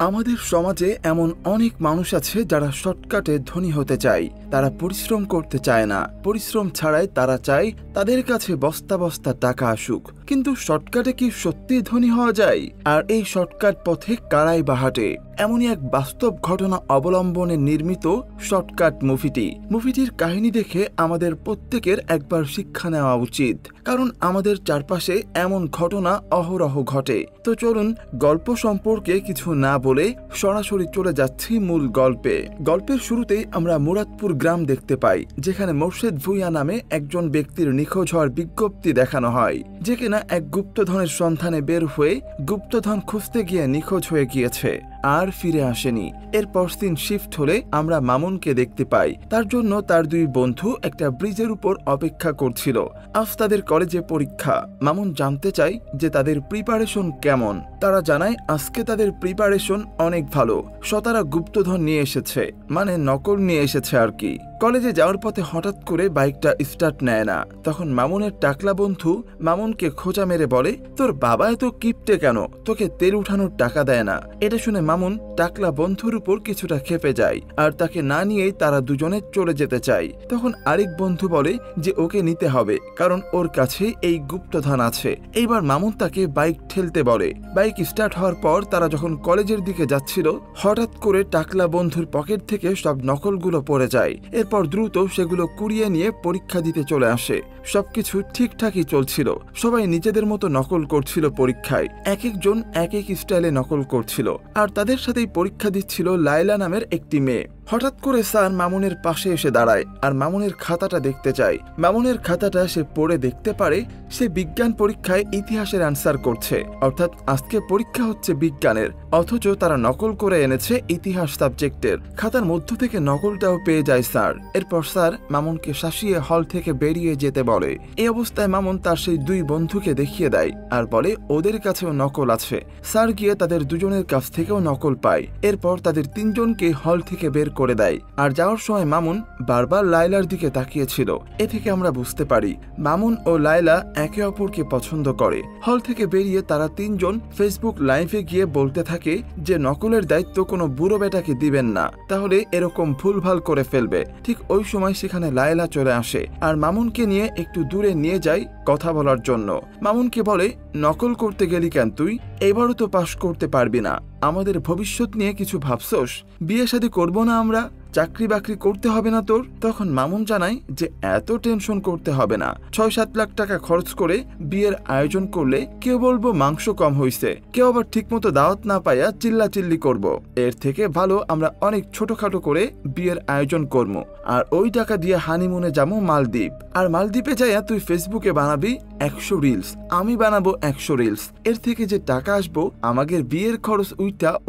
আমাদের সমাজে এমন অনেক মানুষ আছে যারা শর্টকাটে ধনী হতে চায়। তারা পরিশ্রম করতে চায় না, পরিশ্রম ছাড়াই তারা চায় তাদের কাছে বস্তা বস্তা টাকা আসুক। কিন্তু শর্টকাটে কি সত্যি ধনী হওয়া যায়? আর এই শর্টকাট পথে কারাই বা হাঁটে? এমনই এক বাস্তব ঘটনা অবলম্বনে নির্মিত শর্টকাট মুভিটির কাহিনী দেখে আমাদের প্রত্যেকের একবার শিক্ষা নেওয়া উচিত, কারণ আমাদের চারপাশে এমন ঘটনা অহরহ ঘটে। তো চলুন গল্প সম্পর্কে কিছু না বলে সরাসরি চলে যাচ্ছি মূল গল্পে। গল্পের শুরুতেই আমরা মুরাদপুর গ্রাম দেখতে পাই, যেখানে মোর্শেদ ভূঁইয়া নামে একজন ব্যক্তির নিখোঁজ হওয়ার বিজ্ঞপ্তি দেখানো হয়, যে কিনা এক গুপ্তধনের সন্ধানে বের হয়ে গুপ্তধন খুঁজতে গিয়ে নিখোঁজ হয়ে গিয়েছে আর ফিরে আসেনি। এরপর সিন শিফট হলে আমরা মামুনকে দেখতে পাই। তার জন্য তার দুই বন্ধু একটা ব্রিজের উপর অপেক্ষা করছিল। আজ তাদের কলেজে পরীক্ষা। মামুন জানতে চায় যে তাদের প্রিপারেশন কেমন। তারা জানায় আজকে তাদের প্রিপারেশন অনেক ভালো। তারা গুপ্তধন নিয়ে এসেছে, মানে নকল নিয়ে এসেছে আর কি। কলেজে যাওয়ার পথে হঠাৎ করে বাইকটা স্টার্ট নেয় না। তখন মামুনের টাকলা বন্ধু মামুনকে খোঁচা মেরে বলে, তোর বাবা এত কিপটে কেন, তোকে তেল উঠানোর টাকা দেয় না। এটা শুনে মামুন টাকলা বন্ধুর উপর কিছুটা ক্ষেপে যায় আর তাকে না নিয়েই তারা দুজনে চলে যেতে চায়। তখন আরেক বন্ধু বলে যে ওকে নিতে হবে, কারণ ওর কাছে এই গুপ্তধন আছে। এইবার মামুন তাকে বাইক ঠেলতে বলে। বাইক স্টার্ট হওয়ার পর তারা যখন কলেজের দিকে যাচ্ছিল, হঠাৎ করে টাকলা বন্ধুর পকেট থেকে সব নকলগুলো পড়ে যায়। এরপর দ্রুত সেগুলো কুড়িয়ে নিয়ে পরীক্ষা দিতে চলে আসে। সবকিছু ঠিকঠাকই চলছিল, সবাই নিজেদের মতো নকল করছিল পরীক্ষায়। এক একজন এক এক স্টাইলে নকল করছিল, আর তাদের সাথেই পরীক্ষা দিচ্ছিল লায়লা নামের একটি মেয়ে। হঠাৎ করে স্যার মামুনের পাশে এসে দাঁড়ায় আর মামুনের খাতাটা দেখতে চায়। মামুনের খাতাটা সে পড়ে দেখতে পারে সে বিজ্ঞান পরীক্ষায় ইতিহাসের অ্যান্সার করছে, অর্থাৎ আজকে পরীক্ষা হচ্ছে বিজ্ঞানের, অথচ তারা নকল করে এনেছে ইতিহাস সাবজেক্টের। খাতার মধ্য থেকে নকলটাও পেয়ে যায় স্যার। এরপর স্যার মামুনকে শাসিয়ে হল থেকে বেরিয়ে যেতে বলে। এই অবস্থায় মামুন তার সেই দুই বন্ধুকে দেখিয়ে দেয় আর বলে ওদের কাছেও নকল আছে। স্যার গিয়ে তাদের দুজনের কাছ থেকেও নকল পায়। এরপর তাদের তিনজনকে হল থেকে বের করে দেয়। আর যাওয়ার সময় মামুন বারবার লায়লার দিকে তাকিয়েছিল। এ থেকে আমরা বুঝতে পারি মামুন ও লায়লা একে অপরকে পছন্দ করে। হল থেকে বেরিয়ে তারা তিনজন ফেসবুক লাইভে গিয়ে বলতে থাকে যে নকলের দায়িত্ব কোনো বুড়ো বেটাকে দিবেন না, তাহলে এরকম ভুলভাল করে ফেলবে। ঠিক ওই সময় সেখানে লায়লা চলে আসে আর মামুনকে নিয়ে একটু দূরে নিয়ে যায় কথা বলার জন্য। মামুনকে বলে, নকল করতে গেলি কেন তুই? এবারও তো পাশ করতে পারবি না। আমাদের ভবিষ্যৎ নিয়ে কিছু ভাবছোস? বিয়ে শাদী করবো না আমরা? চাকরি বাকরি করতে হবে না তোর? তখন মামুন জানায় যে এত টেনশন করতে হবে না। ৬-৭ লাখ টাকা খরচ করে বিয়ের আয়োজন করলে কেউ বলবো মাংস কম হইছে, কেউ আবার ঠিক মতো দাওয়াত না পাইয়া চিল্লাচিল্লি করব। এর থেকে ভালো আমরা অনেক ছোটখাটো করে বিয়ের আয়োজন করব, আর ওই টাকা দিয়ে হানিমুনে যাবো মালদ্বীপ। আর মালদ্বীপে যাইয়া তুই ফেসবুকে বানাবি ১০০ রিলস, আমি বানাবো ১০০ রিলস। এর থেকে যে টাকা আসবো আমাদের বিয়ের খরচ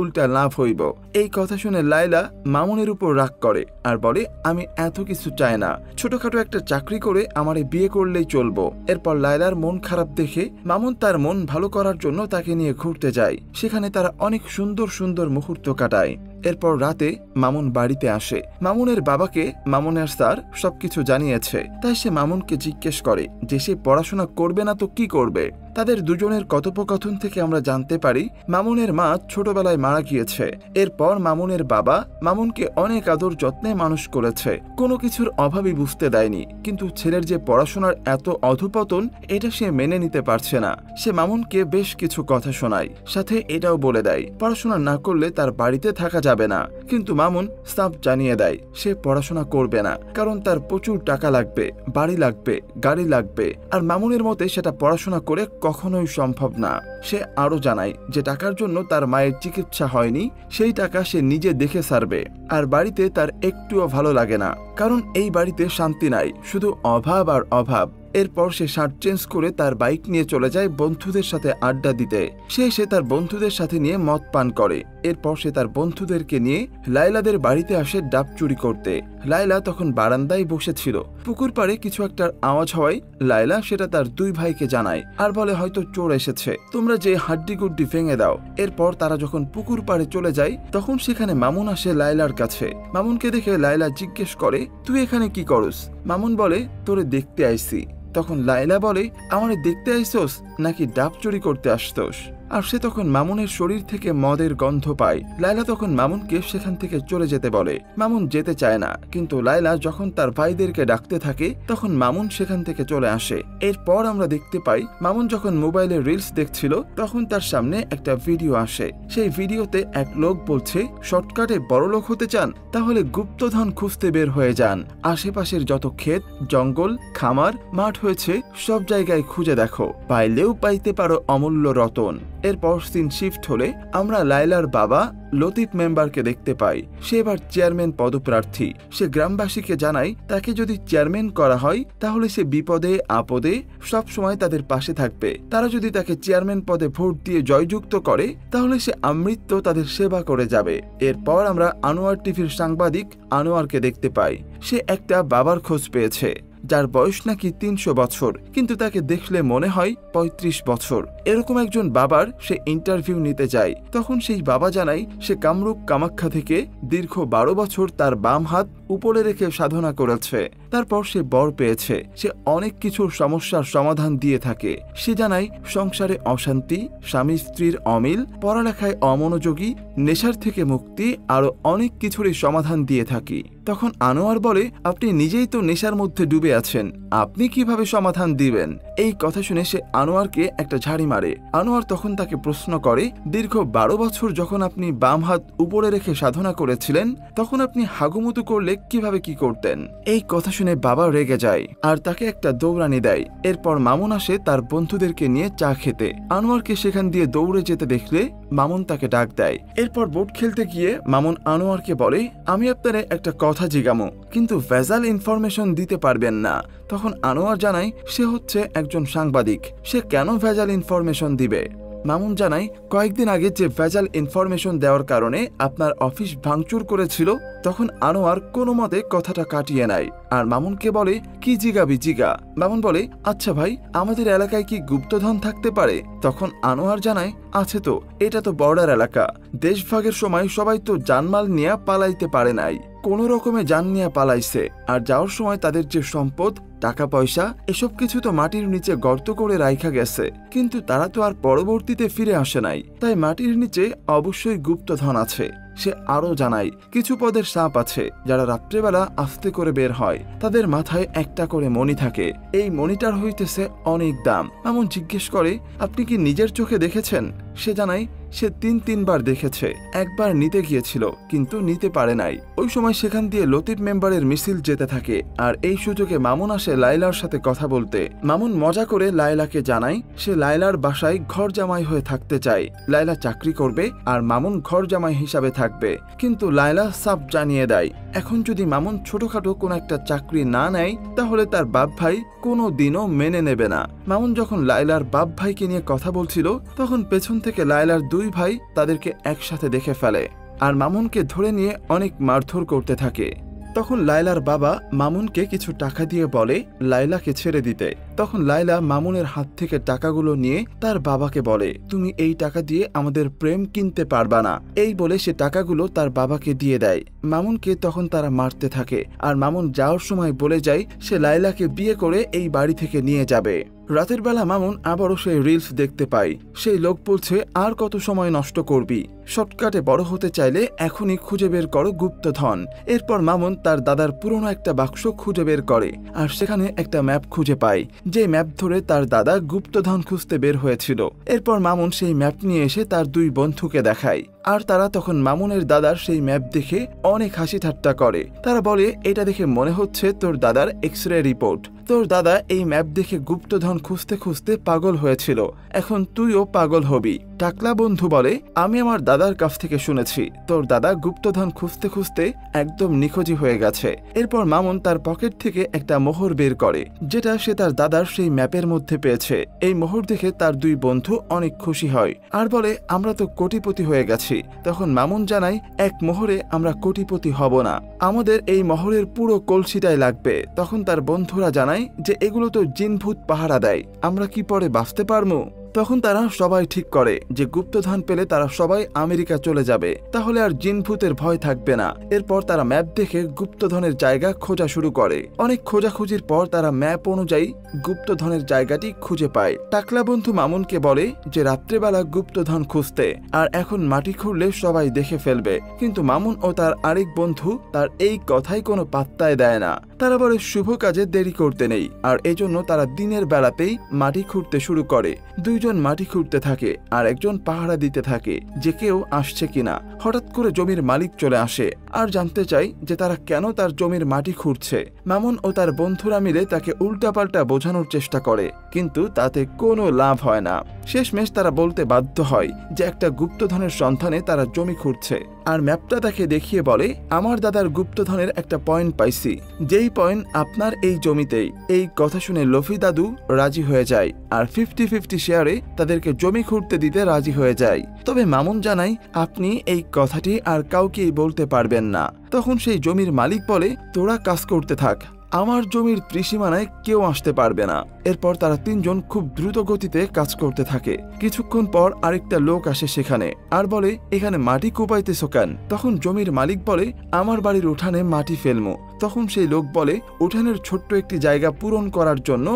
উল্টা লাভ হইব। এই কথা শুনে লায়লা মামুনের উপর রাগ করে আর বলে, আমি এত কিছু চাই না, ছোটখাটো একটা চাকরি করে আমারে বিয়ে করলেই চলবো। এরপর লায়লার মন খারাপ দেখে মামুন তার মন ভালো করার জন্য তাকে নিয়ে ঘুরতে যায়। সেখানে তারা অনেক সুন্দর সুন্দর মুহূর্ত কাটায়। এরপর রাতে মামুন বাড়িতে আসে। মামুনের বাবাকে মামুনের স্যার সবকিছু জানিয়েছে, তাই সে মামুনকে জিজ্ঞেস করে যে সে পড়াশোনা করবে না তো কি করবে। তাদের দুজনের কথোপকথন থেকে আমরা জানতে পারি মামুনের মা ছোটবেলায় মারা গিয়েছে। এরপর মামুনের বাবা মামুনকে অনেক আদর যত্নে মানুষ করেছে, কোনো কিছুর অভাবই বুঝতে দেয়নি। কিন্তু ছেলের যে পড়াশোনার এত অধঃপতন, এটা সে মেনে নিতে পারছে না। সে মামুনকে বেশ কিছু কথা শোনায়, সাথে এটাও বলে দেয় পড়াশোনা না করলে তার বাড়িতে থাকা যাবে না। কিন্তু মামুন সাফ জানিয়ে দেয় সে পড়াশোনা করবে না, কারণ তার প্রচুর টাকা লাগবে, বাড়ি লাগবে, গাড়ি লাগবে। আর মামুনের মতে সেটা পড়াশোনা করে কখনোই সম্ভব না। সে আরো জানায় যে টাকার জন্য তার মায়ের চিকিৎসা হয়নি, সেই টাকা সে নিজে দেখে সারবে। আর বাড়িতে তার একটুও ভালো লাগে না, কারণ এই বাড়িতে শান্তি নাই, শুধু অভাব আর অভাব। এরপর সে শার্ট চেঞ্জ করে তার বাইক নিয়ে চলে যায় বন্ধুদের সাথে আড্ডা দিতে। সে তার বন্ধুদের সাথে নিয়ে মদ পান করে। এরপর সে তার বন্ধুদেরকে নিয়ে লায়লাদের বাড়িতে আসে ডাব চুরি করতে। লায়লা তখন বারান্দায় বসেছিল। পুকুর পাড়ে কিছু একটা আওয়াজ হওয়ায় লায়লা সেটা তার দুই ভাইকে জানায় আর বলে হয়তো চোর এসেছে, তোমরা যে হাড্ডি গুড্ডি ভেঙে দাও। এরপর তারা যখন পুকুর পাড়ে চলে যায় তখন সেখানে মামুন আসে লায়লার কাছে। মামুনকে দেখে লায়লা জিজ্ঞেস করে, তুই এখানে কি করস? মামুন বলে, তোরে দেখতে আইছি। তখন লায়লা বলে, আমারে দেখতে আইসোস নাকি ডাব চুরি করতে আসতোস? আর সে তখন মামুনের শরীর থেকে মদের গন্ধ পায়। লায়লা তখন মামুনকে সেখান থেকে চলে যেতে বলে। মামুন যেতে চায় না, কিন্তু লায়লা যখন তার ভাইদেরকে ডাকতে থাকে তখন মামুন সেখান থেকে চলে আসে। এরপর আমরা দেখতে পাই মামুন যখন মোবাইলে রিলস দেখছিল তখন তার সামনে একটা ভিডিও আসে। সেই ভিডিওতে এক লোক বলছে, শর্টকাটে বড়লোক হতে চান তাহলে গুপ্তধন খুঁজতে বের হয়ে যান। আশেপাশের যত ক্ষেত, জঙ্গল, খামার, মাঠ হয়েছে সব জায়গায় খুঁজে দেখো, পাইলেও পাইতে পারো অমূল্য রতন। এরপর সিন শিফট হলে আমরা লায়লার বাবা লতিফ মেম্বারকে দেখতে পাই। সে এবার চেয়ারম্যান পদপ্রার্থী। সে গ্রামবাসীকে জানায় তাকে যদি চেয়ারম্যান করা হয় তাহলে সে বিপদে আপদে সব সময় তাদের পাশে থাকবে। তারা যদি তাকে চেয়ারম্যান পদে ভোট দিয়ে জয়যুক্ত করে তাহলে সে আমৃত্যু তাদের সেবা করে যাবে। এরপর আমরা আনোয়ার টিভির সাংবাদিক আনোয়ারকে দেখতে পাই। সে একটা বাবার খোঁজ পেয়েছে যার বয়স নাকি 300 বছর, কিন্তু তাকে দেখলে মনে হয় 35 বছর। এরকম একজন বাবার সে ইন্টারভিউ নিতে যায়। তখন সেই বাবা জানায় সে কামরূপ কামাখ্যা থেকে দীর্ঘ 12 বছর তার বাম হাত উপরে রেখে সাধনা করেছে। তারপর সে বর পেয়েছে। সে অনেক কিছুর সমস্যার সমাধান দিয়ে থাকে। সে জানায় সংসারে অশান্তি, স্বামী স্ত্রীর অমিল, পড়ালেখায় অমনোযোগী, নেশার থেকে মুক্তি, আরো অনেক কিছুরই সমাধান দিয়ে থাকি। তখন আনোয়ার বলে, আপনি নিজেই তো নেশার মধ্যে ডুবে আছেন, আপনি কিভাবে সমাধান দিবেন? এই কথা শুনে সে আনোয়ারকে একটা ঝাড়ি মারে। আনোয়ার তখন তাকে প্রশ্ন করে, দীর্ঘ 12 বছর যখন আপনি বাম হাত উপরে রেখে সাধনা করেছিলেন তখন আপনি হাগুমুতু করলে কিভাবে কি করতেন? এই কথা শুনে বাবা রেগে যায় আর তাকে একটা দৌড়ানি দেয়। এরপর মামুন আসে তার বন্ধুদেরকে নিয়ে চা খেতে। আনোয়ারকে সেখান দিয়ে দৌড়ে যেতে দেখলে মামুন তাকে ডাক দেয়। এরপর বোট খেলতে গিয়ে মামুন আনোয়ারকে বলে, আমি আপনারে একটা কথা জিজ্ঞামো, কিন্তু ভেজাল ইনফরমেশন দিতে পারবেন না। তখন আনোয়ার জানায় সে হচ্ছে একজন সাংবাদিক, সে কেন ভেজাল ইনফরমেশন দিবে? মামুন জানায়, কয়েকদিন আগে যে ভেজাল ইনফরমেশন দেওয়ার কারণে আপনার অফিস ভাঙচুর করেছিল তখন আনোয়ার কোনো মতে কথাটা কাটিয়ে নেয় আর মামুনকে বলে, কি জিগাবি জিগা। মামুন বলে, আচ্ছা ভাই, আমাদের এলাকায় কি গুপ্তধন থাকতে পারে? তখন আনোয়ার জানায়, আছে তো, এটা তো বর্ডার এলাকা, দেশভাগের সময় সবাই তো জানমাল নিয়ে পালাইতে পারে নাই, কোনো রকমে জান নিয়ে পালাইছে। আর যাওয়ার সময় তাদের যে সম্পদ, টাকা পয়সা, এসব কিছু তো মাটির নিচে গর্ত করে রাইখা গেছে, কিন্তু তারা তো আর পরবর্তীতে ফিরে আসে নাই, তাই মাটির নিচে অবশ্যই গুপ্তধন আছে। সে আরো জানায়, কিছু পদের সাপ আছে যারা রাত্রেবেলা আস্তে করে বের হয়, তাদের মাথায় একটা করে মণি থাকে, এই মণিটার হইতেছে অনেক দাম। মামুন জিজ্ঞেস করে, আপনি কি নিজের চোখে দেখেছেন? সে জানায় সে 3-3 বার দেখেছে, একবার নিতে গিয়েছিল কিন্তু নিতে পারে নাই। ওই সময় সেখান দিয়ে লতিফ মেম্বারের মিছিল যেতে থাকে আর এই সুযোগে মামুন আসে লায়লার সাথে কথা বলতে। মামুন মজা করে লায়লাকে জানায় সে লায়লার বাসায় ঘর জামাই হয়ে থাকতে চায়। লায়লা চাকরি করবে আর মামুন ঘর জামাই হিসাবে থাকবে, কিন্তু লায়লা সাফ জানিয়ে দেয় এখন যদি মামুন ছোটখাটো কোনো একটা চাকরি না নেয় তাহলে তার বাপ ভাই কোনো দিনও মেনে নেবে না। মামুন যখন লায়লার বাপ ভাইকে নিয়ে কথা বলছিল তখন পেছন থেকে লায়লার 2 ভাই তাদেরকে একসাথে দেখে ফেলে আর মামুনকে ধরে নিয়ে অনেক মারধর করতে থাকে। তখন লায়লার বাবা মামুনকে কিছু টাকা দিয়ে বলে লায়লাকে ছেড়ে দিতে। তখন লায়লা মামুনের হাত থেকে টাকাগুলো নিয়ে তার বাবাকে বলে, তুমি এই টাকা দিয়ে আমাদের প্রেম কিনতে পারবা না। এই বলে সে টাকাগুলো তার বাবাকে দিয়ে দেয়। মামুনকে তখন তারা মারতে থাকে আর মামুন যাওয়ার সময় বলে যায় সে লায়লাকে বিয়ে করে এই বাড়ি থেকে নিয়ে যাবে। রাতের বেলা মামুন আবারও সেই রিলস দেখতে পায়। সেই লোক বলছে, আর কত সময় নষ্ট করবি, শর্টকাটে বড় হতে চাইলে এখনই খুঁজে বের করো গুপ্তধন। এরপর মামুন তার দাদার পুরনো একটা বাক্স খুঁজে বের করে আর সেখানে একটা ম্যাপ খুঁজে পায়, যে ম্যাপ ধরে তার দাদা গুপ্তধন খুঁজতে বের হয়েছিল। এরপর মামুন সেই ম্যাপ নিয়ে এসে তার 2 বন্ধুকে দেখায় আর তারা তখন মামুনের দাদার সেই ম্যাপ দেখে অনেক হাসি ঠাট্টা করে। তারা বলে, এটা দেখে মনে হচ্ছে তোর দাদার এক্সরে রিপোর্ট, তোর দাদা এই ম্যাপ দেখে গুপ্তধন খুঁজতে খুঁজতে পাগল হয়েছিল, এখন তুইও পাগল হবি। টাকলা বন্ধু বলে, আমি আমার দাদার কাছ থেকে শুনেছি তোর দাদা গুপ্তধন খুঁজতে খুঁজতে একদম নিখোঁজি হয়ে গেছে। এরপর মামুন তার পকেট থেকে একটা মোহর বের করে যেটা সে তার দাদার সেই ম্যাপের মধ্যে পেয়েছে। এই মোহর দেখে তার 2 বন্ধু অনেক খুশি হয় আর বলে, আমরা তো কোটিপতি হয়ে গেছি। তখন মামুন জানায়, এক মোহরে আমরা কোটিপতি হব না, আমাদের এই মোহরের পুরো কলসিটাই লাগবে। তখন তার বন্ধুরা জানায় যে এগুলো তো জিনভূত পাহারা দেয়, আমরা কি পরে বাঁচতে পারবো? তখন তারা সবাই ঠিক করে যে গুপ্তধন পেলে তারা সবাই আমেরিকা চলে যাবে, তাহলে আর জিনভূতের ভয় থাকবে না। এরপর তারা ম্যাপ দেখে গুপ্তধনের জায়গা খোঁজা শুরু করে। অনেক খোঁজাখুঁজির পর তারা ম্যাপ অনুযায়ী গুপ্তধনের জায়গাটি খুঁজে পায়। টাকলা বন্ধু মামুনকে বলে যে রাত্রেবেলা গুপ্তধন খুঁজতে, আর এখন মাটি খুঁড়লে সবাই দেখে ফেলবে। কিন্তু মামুন ও তার আরেক বন্ধু তার এই কথাই কোনো পাত্তায় দেয় না। তারা বলে শুভ কাজে দেরি করতে নেই, আর এজন্য তারা দিনের বেলাতেই মাটি খুঁড়তে শুরু করে। দুইজন মাটি খুঁড়তে থাকে আর একজন পাহারা দিতে থাকে যে কেউ আসছে কিনা। হঠাৎ করে জমির মালিক চলে আসে আর জানতে চায় যে তারা কেন তার জমির মাটি খুঁড়ছে। মামুন ও তার বন্ধুরা মিলে তাকে উল্টাপাল্টা বোঝানোর চেষ্টা করে, কিন্তু তাতে কোনো লাভ হয় না। শেষমেশ তারা বলতে বাধ্য হয় যে একটা গুপ্তধনের সন্ধানে তারা জমি খুঁড়ছে, আর ম্যাপটা তাকে দেখিয়ে বলে আমার দাদার গুপ্তধনের একটা পয়েন্ট পাইছি, যেই পয়েন্ট আপনার এই জমিতেই। এই কথা শুনে লফি দাদু রাজি হয়ে যায় আর 50-50 শেয়ারে তাদেরকে জমি খুঁড়তে দিতে রাজি হয়ে যায়। তবে মামুন জানায় আপনি এই কথাটি আর কাউকেই বলতে পারবেন না। তখন সেই জমির মালিক বলে তোরা কাজ করতে থাক, আমার জমির ত্রিসীমানায় কেউ আসতে পারবে না। এরপর তারা তিনজন খুব দ্রুত গতিতে কাজ করতে থাকে। কিছুক্ষণ পর আরেকটা লোক আসে সেখানে আর বলে এখানে মাটি কোপাইতেছ কেন? তখন জমির মালিক বলে আমার বাড়ির উঠানে মাটি ফেলমু। তখন সেই লোক বলে উঠানের ছোট্ট একটি জায়গা পূরণ করার জন্য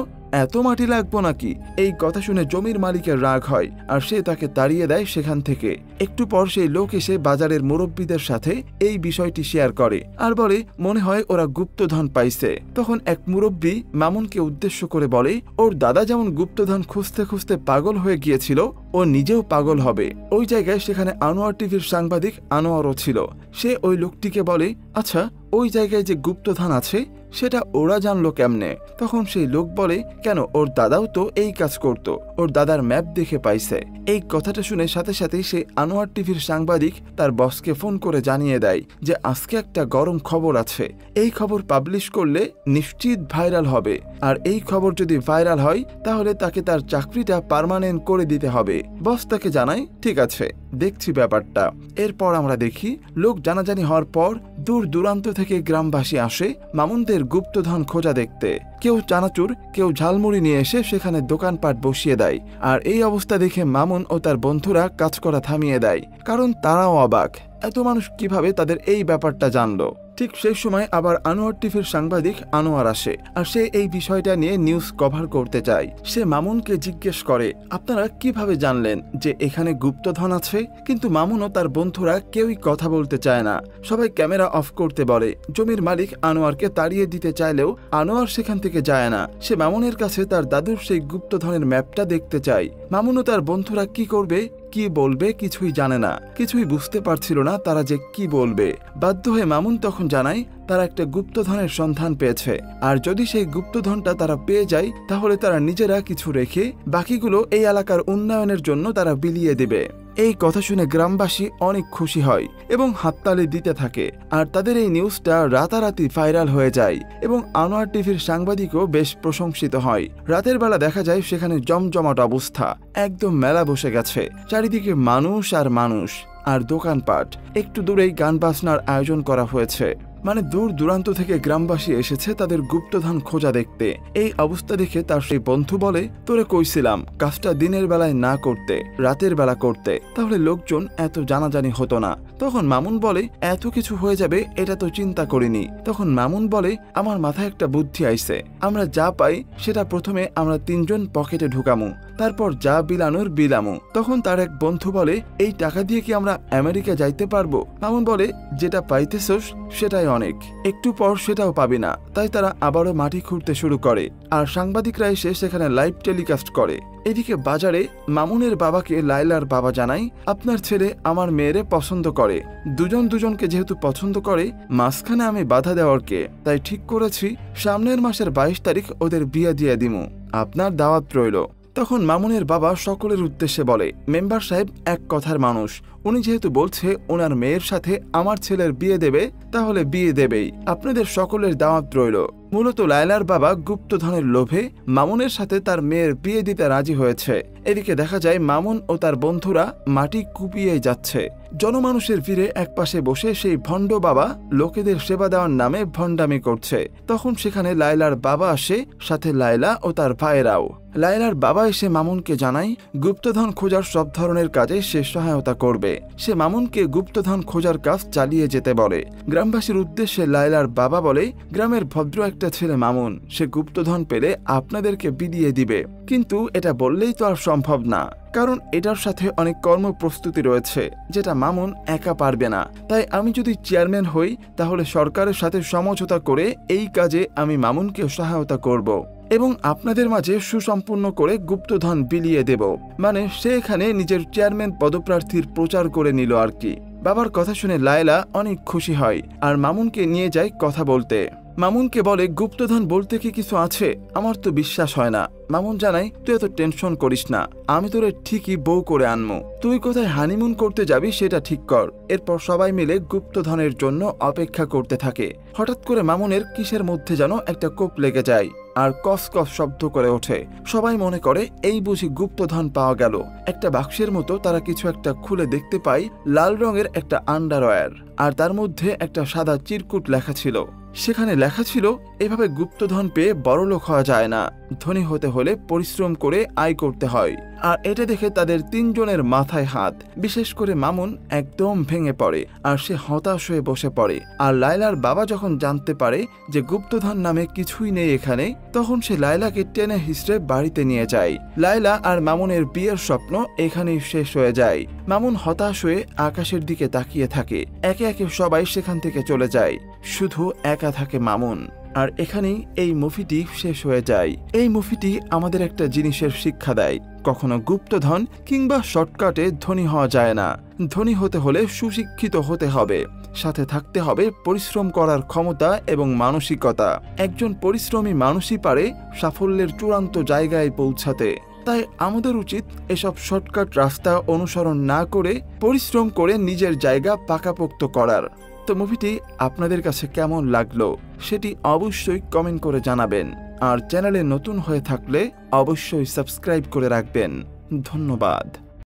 এত মাটি লাগবো নাকি? এই কথা শুনে জমির মালিকের রাগ হয় আর সে তাকে তাড়িয়ে দেয় সেখান থেকে। একটু পর সেই লোক এসে বাজারের মুরব্বীদের সাথে এই বিষয়টি শেয়ার করে আর বলে মনে হয় ওরা গুপ্তধন পাইছে। তখন এক মুরব্বী মামুনকে উদ্দেশ্য করে বলে ওর দাদা যেমন গুপ্তধন খুঁজতে খুঁজতে পাগল হয়ে গিয়েছিল, ও নিজেও পাগল হবে। ওই জায়গায় সেখানে আনোয়ার টিভির সাংবাদিক আনোয়ারও ছিল। সে ওই লোকটিকে বলে আচ্ছা ওই জায়গায় যে গুপ্তধন আছে সেটা ওরা জানলো কেমনে? তখন সেই লোক বলে কেন, ওর দাদাও তো এই কাজ করত, ওর দাদার ম্যাপ দেখে পাইছে। এই কথাটা শুনে সাথে সাথে সেই আনোয়ার টিভির সাংবাদিক তার বসকে ফোন করে জানিয়ে দেয় যে আজকে একটা গরম খবর আছে, এই খবর পাবলিশ করলে নিশ্চিত ভাইরাল হবে, আর এই খবর যদি ভাইরাল হয় তাহলে তাকে তার চাকরিটা পার্মানেন্ট করে দিতে হবে। বস তাকে জানায় ঠিক আছে, দেখছি ব্যাপারটা। এরপর আমরা দেখি লোক জানাজানি হওয়ার পর দূর দূরান্ত থেকে গ্রামবাসী আসে মামুনদের গুপ্তধন খোঁজা দেখতে। কেউ চানাচুর, কেউ ঝালমুড়ি নিয়ে এসে সেখানে দোকানপাট বসিয়ে দেয়। আর এই অবস্থা দেখে মামুন ও তার বন্ধুরা কাজ করা থামিয়ে দেয়, কারণ তারাও অবাক এত মানুষ কিভাবে তাদের এই ব্যাপারটা জানলো। ঠিক সেই সময় আবার আনোয়ার টিভির সাংবাদিক আনোয়ার আসে আর সে এই বিষয়টা নিয়ে নিউজ কভার করতে চায়। সে মামুনকে জিজ্ঞেস করে আপনারা কিভাবে জানলেন যে এখানে গুপ্তধন আছে? কিন্তু মামুন ও তার বন্ধুরা কেউই কথা বলতে চায় না, সবাই ক্যামেরা অফ করতে বলে। জমির মালিক আনোয়ারকে তাড়িয়ে দিতে চাইলেও আনোয়ার সেখান থেকে যায় না। সে মামুনের কাছে তার দাদুর সেই গুপ্তধনের ম্যাপটা দেখতে চায়। মামুন ও তার বন্ধুরা কি করবে কি বলবে কিছুই জানে না, কিছুই বুঝতে পারছিল না তারা যে কি বলবে। বাধ্য হয়ে মামুন তখন জানায় তারা একটা গুপ্তধনের সন্ধান পেয়েছে, আর যদি সেই গুপ্তধনটা তারা পেয়ে যায় তাহলে তারা নিজেরা কিছু রেখে বাকিগুলো এই এলাকার উন্নয়নের জন্য তারা বিলিয়ে দেবে। এই কথা শুনে গ্রামবাসী অনেক খুশি হয় এবং হাততালি দিতে থাকে, আর তাদের এই নিউজটা রাতারাতি ভাইরাল হয়ে যায় এবং আনোয়ার টিভির সাংবাদিকও বেশ প্রশংসিত হয়। রাতের বেলা দেখা যায় সেখানে জমজমাট অবস্থা, একদম মেলা বসে গেছে, চারিদিকে মানুষ আর মানুষ আর দোকানপাট। একটু দূরেই গান বাজনার আয়োজন করা হয়েছে, মানে দূর দূরান্ত থেকে গ্রামবাসী এসেছে তাদের গুপ্তধন খোঁজা দেখতে। এই অবস্থা দেখে তার সেই বন্ধু বলে তোরে কইছিলাম কাজটা দিনের বেলায় না করতে, রাতের বেলা করতে, তাহলে লোকজন এত জানাজানি হতো না। তখন মামুন বলে এত কিছু হয়ে যাবে এটা তো চিন্তা করিনি। তখন মামুন বলে আমার মাথায় একটা বুদ্ধি আইছে, আমরা যা পাই সেটা প্রথমে আমরা তিনজন পকেটে ঢুকামু, তারপর যা বিলানোর বিলামু। তখন তার এক বন্ধু বলে এই টাকা দিয়ে কি আমরা আমেরিকা যাইতে পারবো? মামুন বলে যেটা পাইতেছস সেটাই অনেক, একটু পর সেটাও পাবি না। তাই তারা আবারও মাটি খুঁড়তে শুরু করে আর সাংবাদিকরা এসে সেখানে লাইভ টেলিকাস্ট করে। এদিকে বাজারে মামুনের বাবাকে লাইলার বাবা জানায় আপনার ছেলে আমার মেয়েরে পছন্দ করে, দুজন দুজনকে যেহেতু পছন্দ করে মাঝখানে আমি বাধা দেওয়ার কে, তাই ঠিক করেছি সামনের মাসের 22 তারিখ ওদের বিয়ে দিয়ে দিমু, আপনার দাওয়াত রইল। তখন মামুনের বাবা সকলের উদ্দেশ্যে বলে মেম্বার সাহেব এক কথার মানুষ, উনি যেহেতু বলছে ওনার মেয়ের সাথে আমার ছেলের বিয়ে দেবে তাহলে বিয়ে দেবেই, আপনাদের সকলের দাওয়াত রইল। মূলত লায়লার বাবা গুপ্তধনের লোভে মামুনের সাথে তার মেয়ের বিয়ে দিতে রাজি হয়েছে। এদিকে দেখা যায় মামুন ও তার বন্ধুরা মাটি কুপিয়ে যাচ্ছে। জনমানুষের ভিড়ে একপাশে বসে সেই ভণ্ড বাবা লোকেদের সেবা দেওয়ার নামে ভণ্ডামি করছে। তখন সেখানে লায়লার বাবা আসে, সাথে লায়লা ও তার ভাইয়েরাও। লায়লার বাবা এসে মামুনকে জানায় গুপ্তধন খোঁজার সব ধরনের কাজে সে সহায়তা করবে। সে মামুনকে গুপ্তধন খোঁজার কাজ চালিয়ে যেতে বলে। গ্রামবাসীর উদ্দেশ্যে লায়লার বাবা বলে, গ্রামের ভদ্র একটা ছেলে মামুন, সে গুপ্তধন পেলে আপনাদেরকে বিলিয়ে দিবে। কিন্তু এটা বললেই তো আর সম্ভব না, কারণ এটার সাথে অনেক কর্মপ্রস্তুতি রয়েছে যেটা মামুন একা পারবে না। তাই আমি যদি চেয়ারম্যান হই তাহলে সরকারের সাথে সমঝোতা করে এই কাজে আমি মামুনকে সহায়তা করব এবং আপনাদের মাঝে সুসম্পন্ন করে গুপ্তধন বিলিয়ে দেব। মানে সে এখানে নিজের চেয়ারম্যান পদপ্রার্থীর প্রচার করে নিল আর কি। বাবার কথা শুনে লায়লা অনেক খুশি হয় আর মামুনকে নিয়ে যায় কথা বলতে। মামুনকে বলে, গুপ্তধন বলতে কি কিছু আছে? আমার তো বিশ্বাস হয় না। মামুন জানাই, তুই এত টেনশন করিস না, আমি তোরে ঠিকই বউ করে আনমু। তুই কোথায় হানিমুন করতে যাবি সেটা ঠিক কর। এরপর সবাই মিলে গুপ্তধনের জন্য অপেক্ষা করতে থাকে। হঠাৎ করে মামুনের কিসের মধ্যে যেন একটা কোপ লেগে যায় আর কস কস শব্দ করে ওঠে। সবাই মনে করে এই বুঝি গুপ্তধন পাওয়া গেল। একটা বাক্সের মতো তারা কিছু একটা খুলে দেখতে পায় লাল রঙের একটা আন্ডারওয়্যার, আর তার মধ্যে একটা সাদা চিরকুট লেখা ছিল। সেখানে লেখা ছিল, এভাবে গুপ্তধন পেয়ে বড়লোক হওয়া যায় না, ধনী হতে হলে পরিশ্রম করে আয় করতে হয়। আর এটা দেখে তাদের তিনজনের মাথায় হাত। বিশেষ করে মামুন একদম ভেঙে পড়ে আর সে হতাশ হয়ে বসে পড়ে। আর লায়লার বাবা যখন জানতে পারে যে গুপ্তধন নামে কিছুই নেই এখানে, তখন সে লায়লাকে টেনে হিঁচড়ে বাড়িতে নিয়ে যায়। লায়লা আর মামুনের বিয়ের স্বপ্ন এখানেই শেষ হয়ে যায়। মামুন হতাশ হয়ে আকাশের দিকে তাকিয়ে থাকে। একে একে সবাই সেখান থেকে চলে যায়, শুধু একা থাকে মামুন। আর এখানেই এই মুভিটি শেষ হয়ে যায়। এই মুভিটি আমাদের একটা জিনিসের শিক্ষা দেয়, কখনো গুপ্তধন কিংবা শর্টকাটে ধনী হওয়া যায় না। ধনী হতে হলে সুশিক্ষিত হতে হবে, সাথে থাকতে হবে পরিশ্রম করার ক্ষমতা এবং মানসিকতা। একজন পরিশ্রমী মানুষই পারে সাফল্যের চূড়ান্ত জায়গায় পৌঁছাতে। তাই আমাদের উচিত এসব শর্টকাট রাস্তা অনুসরণ না করে পরিশ্রম করে নিজের জায়গা পাকাপোক্ত করার। তো মুভিটি আপনাদের কাছে কেমন লাগলো সেটি অবশ্যই কমেন্ট করে জানাবেন। আর চ্যানেলে নতুন হয়ে থাকলে অবশ্যই সাবস্ক্রাইব করে রাখবেন। ধন্যবাদ।